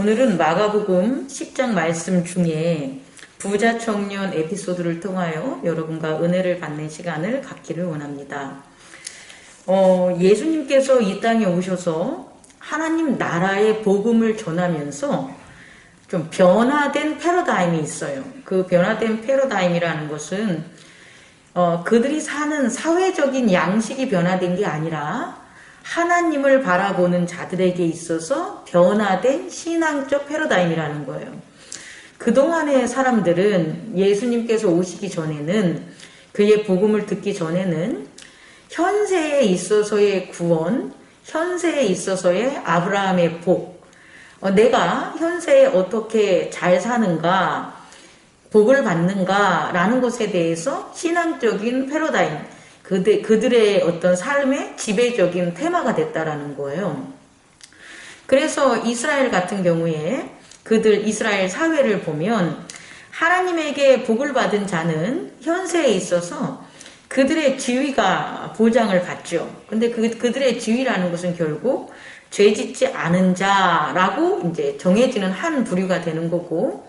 오늘은 마가복음 10장 말씀 중에 부자 청년 에피소드를 통하여 여러분과 은혜를 받는 시간을 갖기를 원합니다. 예수님께서 이 땅에 오셔서 하나님 나라의 복음을 전하면서 좀 변화된 패러다임이 있어요. 그 변화된 패러다임이라는 것은 그들이 사는 사회적인 양식이 변화된 게 아니라 하나님을 바라보는 자들에게 있어서 변화된 신앙적 패러다임이라는 거예요. 그동안의 사람들은 예수님께서 오시기 전에는, 그의 복음을 듣기 전에는 현세에 있어서의 구원, 현세에 있어서의 아브라함의 복, 내가 현세에 어떻게 잘 사는가, 복을 받는가 라는 것에 대해서 신앙적인 패러다임, 그들의 어떤 삶의 지배적인 테마가 됐다라는 거예요. 그래서 이스라엘 같은 경우에 이스라엘 사회를 보면 하나님에게 복을 받은 자는 현세에 있어서 그들의 지위가 보장을 받죠. 근데 그들의 지위라는 것은 결국 죄 짓지 않은 자라고 이제 정해지는 한 부류가 되는 거고,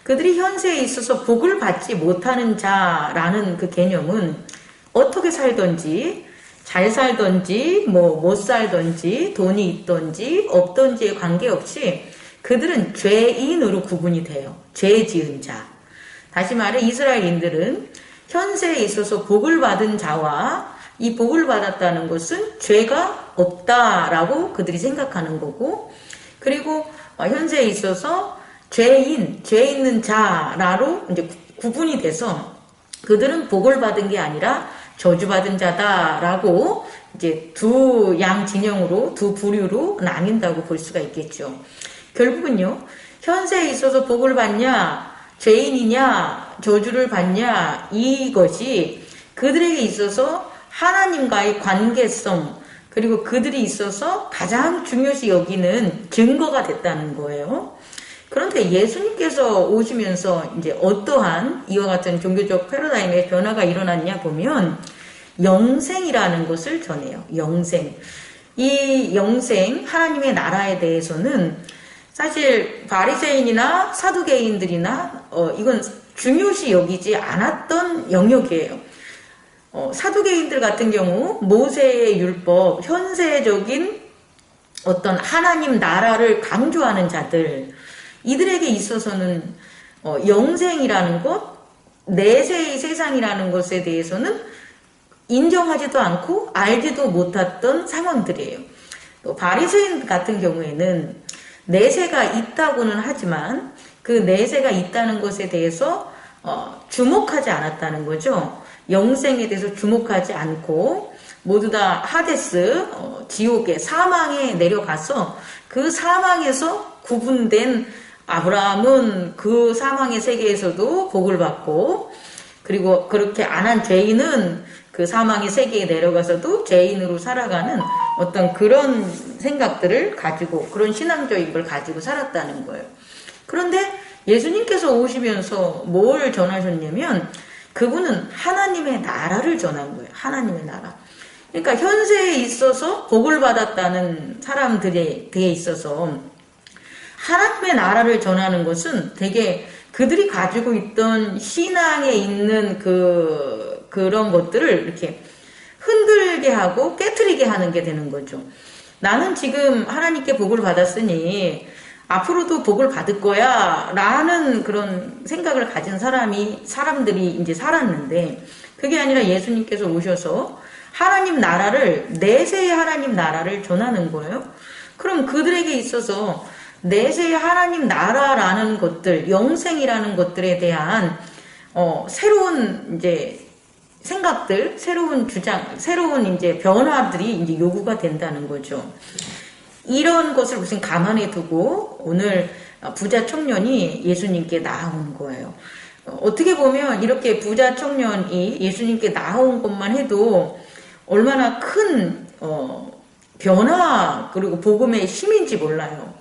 그들이 현세에 있어서 복을 받지 못하는 자라는 그 개념은 어떻게 살던지, 잘 살던지, 못 살던지, 돈이 있던지, 없던지에 관계없이 그들은 죄인으로 구분이 돼요. 죄 지은 자. 다시 말해 이스라엘인들은 현세에 있어서 복을 받은 자와 이 복을 받았다는 것은 죄가 없다라고 그들이 생각하는 거고, 그리고 현세에 있어서 죄 있는 자라로 이제 구분이 돼서 그들은 복을 받은 게 아니라 저주받은 자다라고 이제 두 양 진영으로, 두 부류로 나뉜다고 볼 수가 있겠죠. 결국은요, 현세에 있어서 복을 받냐, 죄인이냐, 저주를 받냐, 이것이 그들에게 있어서 하나님과의 관계성, 그리고 그들이 있어서 가장 중요시 여기는 증거가 됐다는 거예요. 그런데 예수님께서 오시면서 이제 어떠한 이와 같은 종교적 패러다임의 변화가 일어났냐 보면 영생이라는 것을 전해요. 영생. 이 영생, 하나님의 나라에 대해서는 사실 바리새인이나 사두개인들이나 이건 중요시 여기지 않았던 영역이에요. 사두개인들 같은 경우 모세의 율법, 현세적인 어떤 하나님 나라를 강조하는 자들, 이들에게 있어서는 영생이라는 것, 내세의 세상이라는 것에 대해서는 인정하지도 않고 알지도 못했던 상황들이에요. 또 바리새인 같은 경우에는 내세가 있다고는 하지만 그 내세가 있다는 것에 대해서 주목하지 않았다는 거죠. 영생에 대해서 주목하지 않고 모두 다 하데스, 지옥에, 사망에 내려가서 그 사망에서 구분된 아브라함은 그 사망의 세계에서도 복을 받고, 그리고 그렇게 안 한 죄인은 그 사망의 세계에 내려가서도 죄인으로 살아가는 어떤 그런 생각들을 가지고, 그런 신앙적인 걸 가지고 살았다는 거예요. 그런데 예수님께서 오시면서 뭘 전하셨냐면 그분은 하나님의 나라를 전한 거예요. 하나님의 나라. 그러니까 현세에 있어서 복을 받았다는 사람들에 있어서 하나님의 나라를 전하는 것은 되게 그들이 가지고 있던 신앙에 있는 그런 것들을 이렇게 흔들게 하고 깨트리게 하는 게 되는 거죠. 나는 지금 하나님께 복을 받았으니 앞으로도 복을 받을 거야 라는 그런 생각을 가진 사람들이 이제 살았는데, 그게 아니라 예수님께서 오셔서 하나님 나라를, 내세의 하나님 나라를 전하는 거예요. 그럼 그들에게 있어서 내세의 하나님 나라라는 것들, 영생이라는 것들에 대한 새로운 이제 생각들, 새로운 주장, 새로운 이제 변화들이 이제 요구가 된다는 거죠. 이런 것을 무슨 감안해 두고 오늘 부자 청년이 예수님께 나아온 거예요. 어떻게 보면 이렇게 부자 청년이 예수님께 나아온 것만 해도 얼마나 큰 변화, 그리고 복음의 힘인지 몰라요.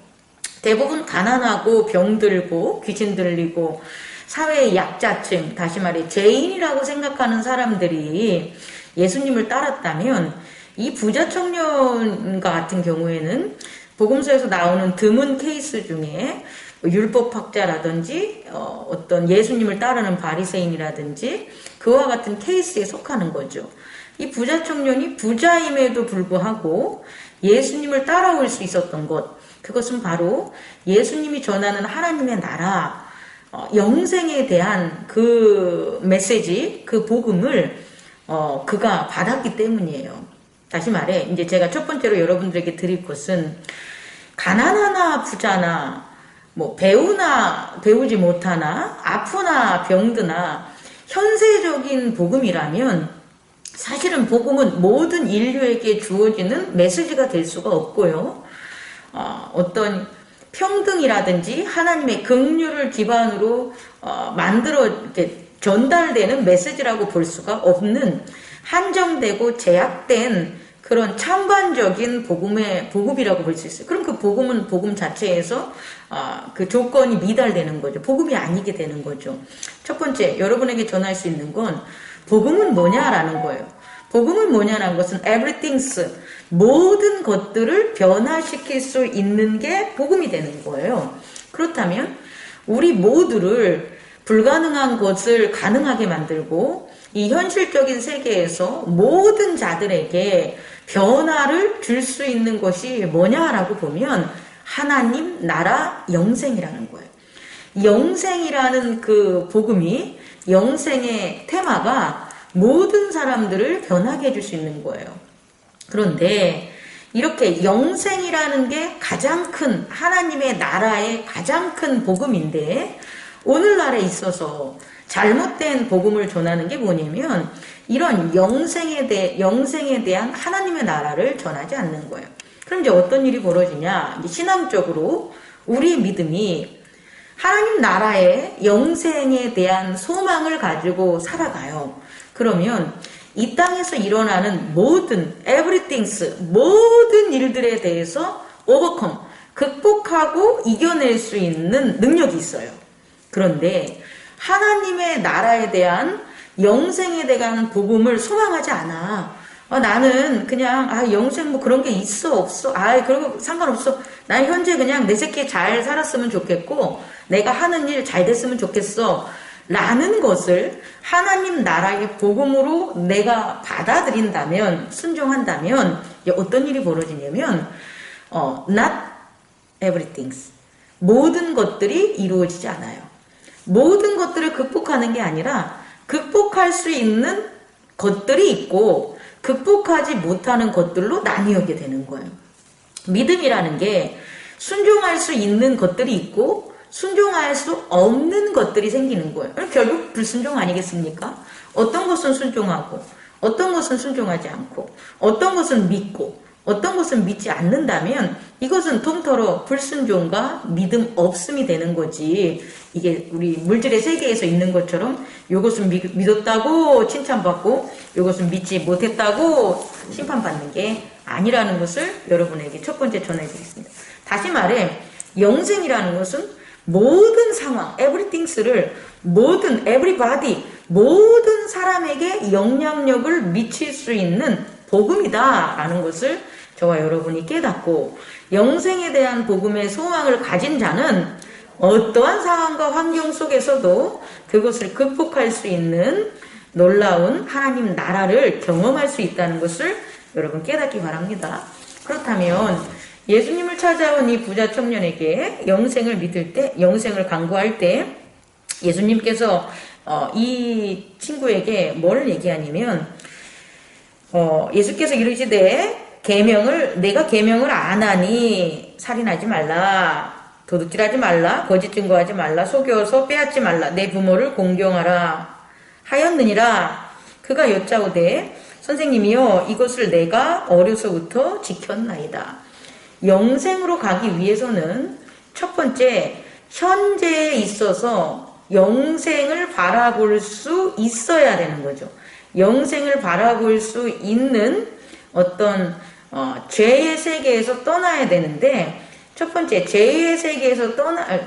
대부분 가난하고 병들고 귀신 들리고 사회의 약자층, 다시 말해 죄인이라고 생각하는 사람들이 예수님을 따랐다면, 이 부자 청년 같은 경우에는 복음서에서 나오는 드문 케이스 중에 율법학자라든지 어떤 예수님을 따르는 바리새인이라든지 그와 같은 케이스에 속하는 거죠. 이 부자 청년이 부자임에도 불구하고 예수님을 따라올 수 있었던 것, 그것은 바로 예수님이 전하는 하나님의 나라, 영생에 대한 그 메시지, 그 복음을 그가 받았기 때문이에요. 다시 말해, 이제 제가 첫 번째로 여러분들에게 드릴 것은 가난하나 부자나 뭐 배우나 배우지 못하나 아프나 병드나 현세적인 복음이라면 사실은 복음은 모든 인류에게 주어지는 메시지가 될 수가 없고요. 어떤 평등이라든지 하나님의 긍휼을 기반으로 만들어 이렇게 전달되는 메시지라고 볼 수가 없는 한정되고 제약된 그런 찬반적인 복음이라고 볼 수 있어요. 그럼 그 복음은 복음 자체에서 그 조건이 미달되는 거죠. 복음이 아니게 되는 거죠. 첫 번째, 여러분에게 전할 수 있는 건 복음은 뭐냐라는 거예요. 복음은 뭐냐라는 것은 everything's, 모든 것들을 변화시킬 수 있는 게 복음이 되는 거예요. 그렇다면 우리 모두를 불가능한 것을 가능하게 만들고 이 현실적인 세계에서 모든 자들에게 변화를 줄 수 있는 것이 뭐냐라고 보면 하나님 나라 영생이라는 거예요. 영생이라는 그 복음이, 영생의 테마가 모든 사람들을 변하게 해줄 수 있는 거예요. 그런데 이렇게 영생이라는 게 가장 큰, 하나님의 나라의 가장 큰 복음인데 오늘날에 있어서 잘못된 복음을 전하는 게 뭐냐면 이런 영생에 대한 하나님의 나라를 전하지 않는 거예요. 그럼 이제 어떤 일이 벌어지냐? 이제 신앙적으로 우리의 믿음이 하나님 나라의 영생에 대한 소망을 가지고 살아가요. 그러면 이 땅에서 일어나는 모든 everything's, 모든 일들에 대해서 overcome, 극복하고 이겨낼 수 있는 능력이 있어요. 그런데 하나님의 나라에 대한 영생에 대한 복음을 소망하지 않아. 나는 그냥 영생 뭐 그런 게 있어 없어, 그런 거 상관없어. 난 현재 그냥 내 새끼 잘 살았으면 좋겠고 내가 하는 일 잘 됐으면 좋겠어 라는 것을 하나님 나라의 복음으로 내가 받아들인다면, 순종한다면 어떤 일이 벌어지냐면 not everything, 모든 것들이 이루어지지 않아요. 모든 것들을 극복하는 게 아니라 극복할 수 있는 것들이 있고 극복하지 못하는 것들로 나뉘게 되는 거예요. 믿음이라는 게 순종할 수 있는 것들이 있고 순종할 수 없는 것들이 생기는 거예요. 결국 불순종 아니겠습니까? 어떤 것은 순종하고 어떤 것은 순종하지 않고 어떤 것은 믿고 어떤 것은 믿지 않는다면 이것은 통틀어 불순종과 믿음 없음이 되는 거지. 이게 우리 물질의 세계에서 있는 것처럼 이것은 믿었다고 칭찬받고 이것은 믿지 못했다고 심판받는 게 아니라는 것을 여러분에게 첫 번째 전해드리겠습니다. 다시 말해 영생이라는 것은 모든 상황, everythings를 모든 everybody, 모든 사람에게 영향력을 미칠 수 있는 복음이다 라는 것을 저와 여러분이 깨닫고 영생에 대한 복음의 소망을 가진 자는 어떠한 상황과 환경 속에서도 그것을 극복할 수 있는 놀라운 하나님 나라를 경험할 수 있다는 것을 여러분 깨닫기 바랍니다. 그렇다면 예수님을 찾아온 이 부자 청년에게 영생을 믿을 때, 영생을 간구할 때 예수님께서 이 친구에게 뭘 얘기하냐면 예수께서 이르시되 내가 계명을 안 하니 살인하지 말라, 도둑질하지 말라, 거짓 증거하지 말라, 속여서 빼앗지 말라, 내 부모를 공경하라 하였느니라. 그가 여짜오되 선생님이여 이것을 내가 어려서부터 지켰나이다. 영생으로 가기 위해서는 첫 번째 현재에 있어서 영생을 바라볼 수 있어야 되는 거죠. 영생을 바라볼 수 있는 어떤 죄의 세계에서 떠나야 되는데 첫 번째 죄의 세계에서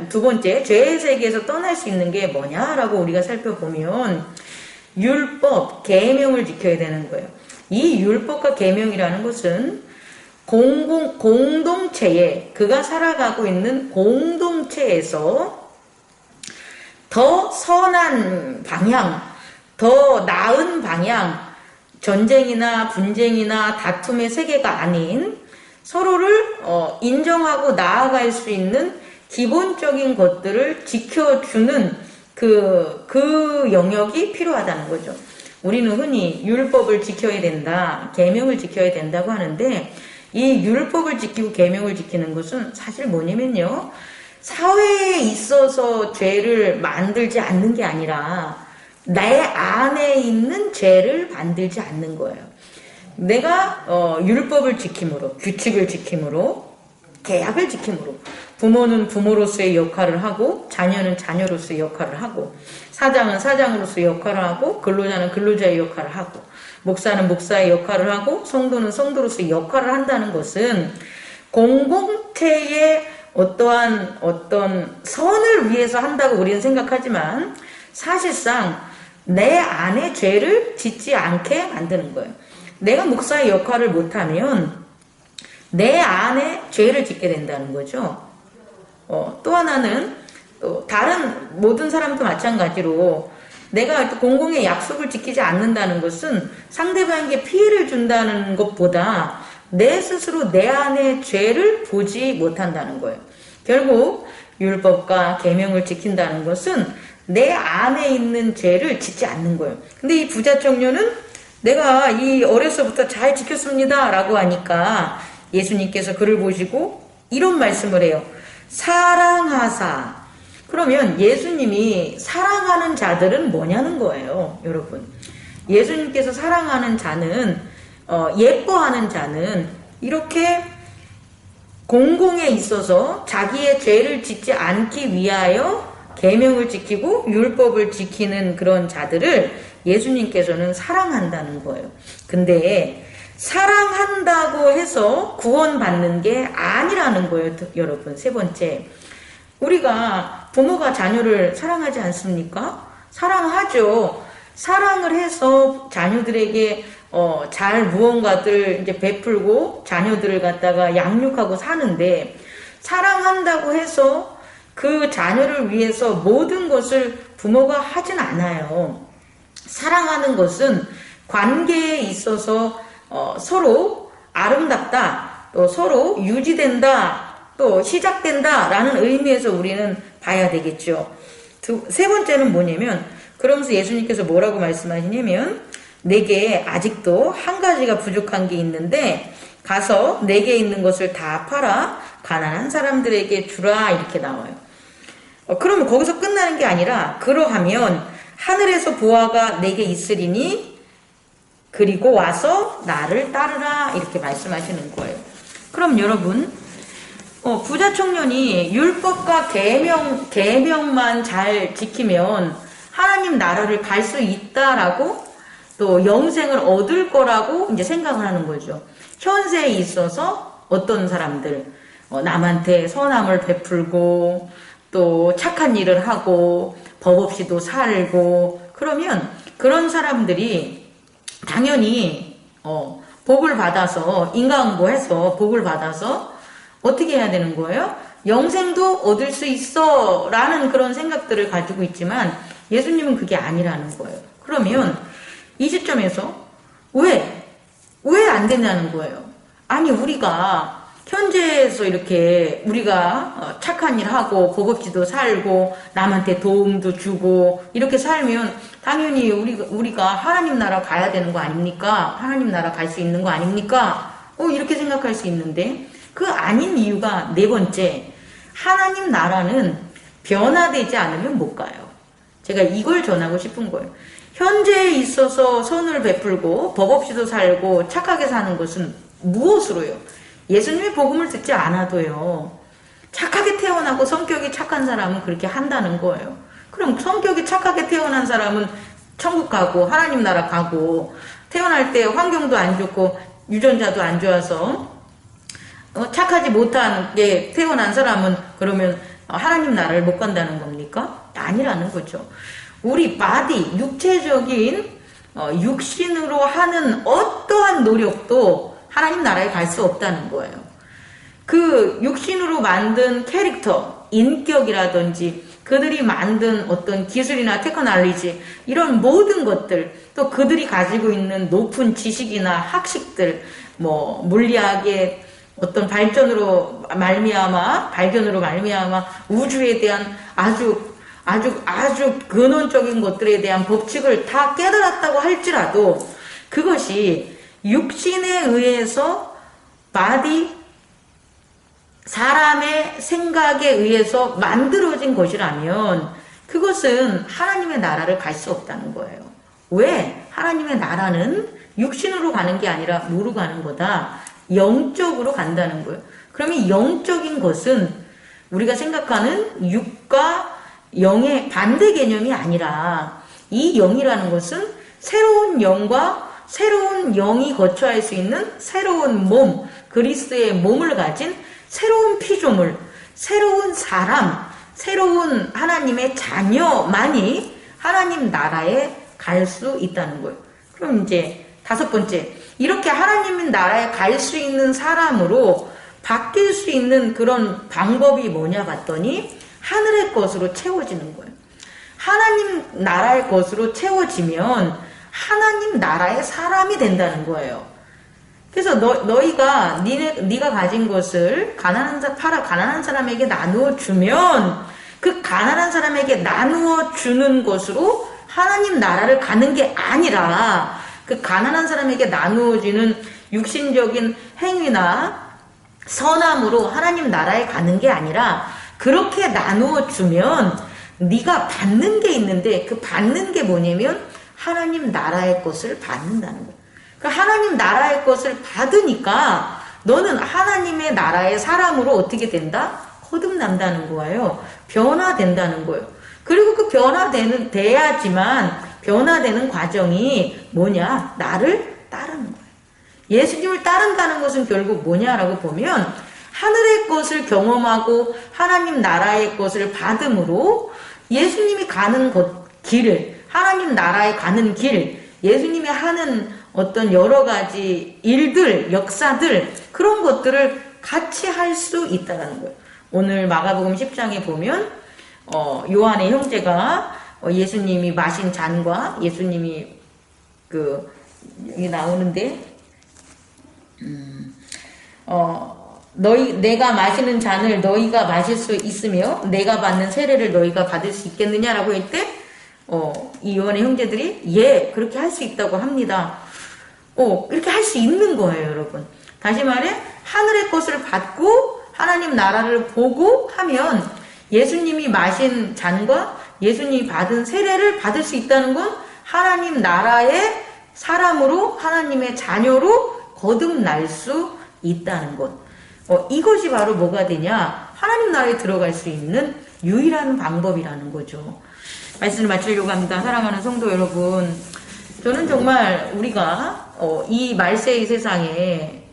두 번째 죄의 세계에서 떠날 수 있는 게 뭐냐라고 우리가 살펴보면 율법, 계명을 지켜야 되는 거예요. 이 율법과 계명이라는 것은 공동체에, 그가 살아가고 있는 공동체에서 더 선한 방향, 더 나은 방향, 전쟁이나 분쟁이나 다툼의 세계가 아닌 서로를 인정하고 나아갈 수 있는 기본적인 것들을 지켜주는 그 영역이 필요하다는 거죠. 우리는 흔히 율법을 지켜야 된다, 계명을 지켜야 된다고 하는데, 이 율법을 지키고 계명을 지키는 것은 사실 뭐냐면요, 사회에 있어서 죄를 만들지 않는 게 아니라 내 안에 있는 죄를 만들지 않는 거예요. 내가 율법을 지킴으로, 규칙을 지킴으로, 계약을 지킴으로, 부모는 부모로서의 역할을 하고, 자녀는 자녀로서의 역할을 하고, 사장은 사장으로서의 역할을 하고, 근로자는 근로자의 역할을 하고, 목사는 목사의 역할을 하고, 성도는 성도로서의 역할을 한다는 것은 공동체의 어떤 선을 위해서 한다고 우리는 생각하지만, 사실상 내 안에 죄를 짓지 않게 만드는 거예요. 내가 목사의 역할을 못하면 내 안에 죄를 짓게 된다는 거죠. 또 하나는, 다른 모든 사람도 마찬가지로 내가 공공의 약속을 지키지 않는다는 것은 상대방에게 피해를 준다는 것보다 내 스스로 내 안에 죄를 보지 못한다는 거예요. 결국 율법과 계명을 지킨다는 것은 내 안에 있는 죄를 짓지 않는 거예요. 근데 이 부자 청년은 내가 이 어려서부터 잘 지켰습니다 라고 하니까 예수님께서 그를 보시고 이런 말씀을 해요. 사랑하사. 그러면 예수님이 사랑하는 자들은 뭐냐는 거예요, 여러분. 예수님께서 사랑하는 자는, 예뻐하는 자는 이렇게 공공에 있어서 자기의 죄를 짓지 않기 위하여 계명을 지키고 율법을 지키는 그런 자들을 예수님께서는 사랑한다는 거예요. 근데 사랑한다고 해서 구원받는 게 아니라는 거예요, 여러분. 세 번째, 우리가 부모가 자녀를 사랑하지 않습니까? 사랑하죠. 사랑을 해서 자녀들에게 잘 무언가들 이제 베풀고 자녀들을 갖다가 양육하고 사는데, 사랑한다고 해서 그 자녀를 위해서 모든 것을 부모가 하진 않아요. 사랑하는 것은 관계에 있어서 서로 아름답다, 또 서로 유지된다, 또 시작된다 라는 의미에서 우리는 봐야 되겠죠. 세 번째는 뭐냐면, 그러면서 예수님께서 뭐라고 말씀하시냐면, 내게 아직도 한 가지가 부족한 게 있는데 가서 내게 있는 것을 다 팔아 가난한 사람들에게 주라, 이렇게 나와요. 그러면 거기서 끝나는 게 아니라, 그러하면 하늘에서 보화가 내게 있으리니 그리고 와서 나를 따르라, 이렇게 말씀하시는 거예요. 그럼 여러분, 부자 청년이 율법과 계명만 잘 지키면 하나님 나라를 갈 수 있다라고, 또 영생을 얻을 거라고 이제 생각을 하는 거죠. 현세에 있어서 어떤 사람들, 남한테 선함을 베풀고 또 착한 일을 하고 법 없이도 살고, 그러면 그런 사람들이 당연히 복을 받아서, 인과응보해서 복을 받아서 어떻게 해야 되는 거예요? 영생도 얻을 수 있어 라는 그런 생각들을 가지고 있지만, 예수님은 그게 아니라는 거예요. 그러면 이 시점에서 왜 안 되냐는 거예요. 아니, 우리가 현재에서 이렇게 우리가 착한 일 하고 복 없이도 살고 남한테 도움도 주고 이렇게 살면 당연히 우리가 하나님 나라 가야 되는 거 아닙니까? 하나님 나라 갈 수 있는 거 아닙니까? 이렇게 생각할 수 있는데, 그 아닌 이유가 네 번째, 하나님 나라는 변화되지 않으면 못 가요. 제가 이걸 전하고 싶은 거예요. 현재에 있어서 선을 베풀고 법 없이도 살고 착하게 사는 것은 무엇으로요? 예수님의 복음을 듣지 않아도요, 착하게 태어나고 성격이 착한 사람은 그렇게 한다는 거예요. 그럼 성격이 착하게 태어난 사람은 천국 가고 하나님 나라 가고, 태어날 때 환경도 안 좋고 유전자도 안 좋아서 착하지 못하게 태어난 사람은 그러면 하나님 나라를 못 간다는 겁니까? 아니라는 거죠. 우리 육체적인 육신으로 하는 어떠한 노력도 하나님 나라에 갈 수 없다는 거예요. 그 육신으로 만든 캐릭터, 인격이라든지 그들이 만든 어떤 기술이나 테크놀로지 이런 모든 것들, 또 그들이 가지고 있는 높은 지식이나 학식들, 뭐 물리학의 어떤 발견으로 말미암아 우주에 대한 아주 근원적인 것들에 대한 법칙을 다 깨달았다고 할지라도 그것이 육신에 의해서 사람의 생각에 의해서 만들어진 것이라면 그것은 하나님의 나라를 갈 수 없다는 거예요. 왜? 하나님의 나라는 육신으로 가는 게 아니라 뭐로 가는 거다? 영적으로 간다는 거예요. 그러면 영적인 것은 우리가 생각하는 육과 영의 반대 개념이 아니라 이 영이라는 것은 새로운 영과 새로운 영이 거처할 수 있는 새로운 몸, 그리스도의 몸을 가진 새로운 피조물, 새로운 사람, 새로운 하나님의 자녀만이 하나님 나라에 갈 수 있다는 거예요. 그럼 이제 5번째, 이렇게 하나님 나라에 갈 수 있는 사람으로 바뀔 수 있는 그런 방법이 뭐냐 봤더니 하늘의 것으로 채워지는 거예요. 하나님 나라의 것으로 채워지면 하나님 나라의 사람이 된다는 거예요. 그래서 너희가 네가 가진 것을 가난한 사람에게 나누어 주면 그 가난한 사람에게 나누어 주는 것으로 하나님 나라를 가는 게 아니라 그 가난한 사람에게 나누어 주는 육신적인 행위나 선함으로 하나님 나라에 가는 게 아니라 그렇게 나누어 주면 네가 받는 게 있는데 그 받는 게 뭐냐면 하나님 나라의 것을 받는다는 거예요. 그 하나님 나라의 것을 받으니까 너는 하나님의 나라의 사람으로 어떻게 된다? 거듭난다는 거예요. 변화된다는 거예요. 그리고 그 돼야지만 변화되는 과정이 뭐냐? 나를 따르는 거예요. 예수님을 따른다는 것은 결국 뭐냐라고 보면 하늘의 것을 경험하고 하나님 나라의 것을 받음으로 예수님이 가는 길을, 하나님 나라에 가는 길, 예수님이 하는 어떤 여러 가지 일들, 역사들, 그런 것들을 같이 할 수 있다는 거예요. 오늘 마가복음 10장에 보면 요한의 형제가 예수님이 마신 잔과 예수님이 여기 나오는데 내가 마시는 잔을 너희가 마실 수 있으며 내가 받는 세례를 너희가 받을 수 있겠느냐라고 할 때 이 요한의 형제들이 예, 그렇게 할 수 있다고 합니다. 이렇게 할 수 있는 거예요, 여러분. 다시 말해 하늘의 것을 받고 하나님 나라를 보고 하면 예수님이 마신 잔과 예수님이 받은 세례를 받을 수 있다는 건 하나님 나라의 사람으로 하나님의 자녀로 거듭날 수 있다는 것. 이것이 바로 뭐가 되냐? 하나님 나라에 들어갈 수 있는 유일한 방법이라는 거죠. 말씀을 마치려고 합니다. 사랑하는 성도 여러분, 저는 정말 우리가 이 말세의 세상에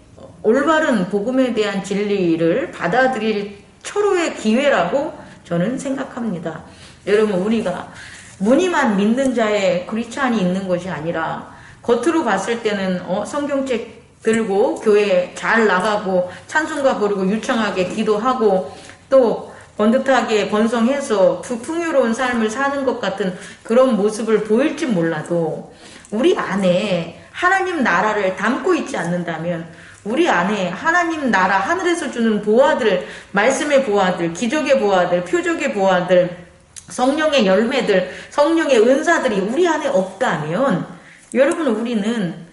올바른 복음에 대한 진리를 받아들일 철호의 기회라고 저는 생각합니다. 여러분, 우리가 무늬만 믿는 자의 크리스찬이 있는 것이 아니라 겉으로 봤을 때는 성경책 들고 교회 잘 나가고 찬송가 부르고 유창하게 기도하고 또 번듯하게 번성해서 풍요로운 삶을 사는 것 같은 그런 모습을 보일지 몰라도 우리 안에 하나님 나라를 담고 있지 않는다면 우리 안에 하나님 나라 하늘에서 주는 보화들, 말씀의 보화들, 기적의 보화들, 표적의 보화들, 성령의 열매들, 성령의 은사들이 우리 안에 없다면 여러분 우리는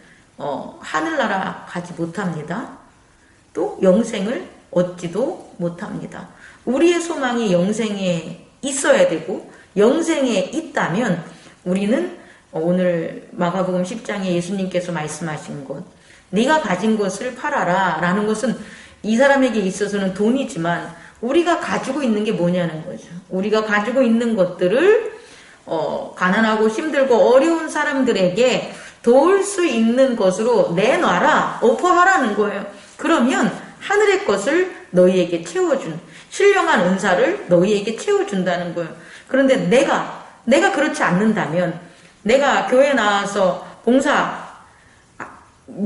하늘나라 가지 못합니다. 또 영생을 얻지도 못합니다. 우리의 소망이 영생에 있어야 되고 영생에 있다면 우리는 오늘 마가복음 10장에 예수님께서 말씀하신 것, 네가 가진 것을 팔아라 라는 것은 이 사람에게 있어서는 돈이지만 우리가 가지고 있는 게 뭐냐는 거죠. 우리가 가지고 있는 것들을 가난하고 힘들고 어려운 사람들에게 도울 수 있는 것으로 내놔라, 오퍼하라는 거예요. 그러면 하늘의 것을 너희에게 채워준, 신령한 은사를 너희에게 채워준다는 거예요. 그런데 내가 그렇지 않는다면, 내가 교회 나와서 봉사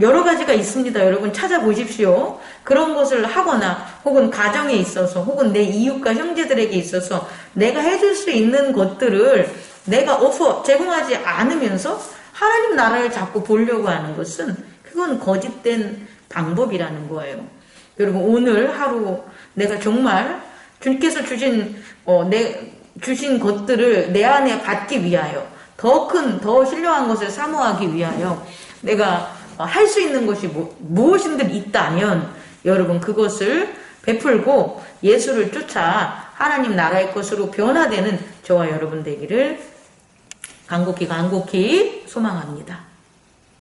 여러 가지가 있습니다. 여러분 찾아보십시오. 그런 것을 하거나 혹은 가정에 있어서 혹은 내 이웃과 형제들에게 있어서 내가 해줄 수 있는 것들을 내가 제공하지 않으면서 하나님 나라를 자꾸 보려고 하는 것은 그건 거짓된 방법이라는 거예요. 여러분 오늘 하루 내가 정말 주님께서 주신 것들을 내 안에 받기 위하여 더 신령한 것을 사모하기 위하여 내가 할 수 있는 것이 무엇인들 있다면 여러분 그것을 베풀고 예수를 쫓아 하나님 나라의 것으로 변화되는 저와 여러분 되기를 간곡히 소망합니다.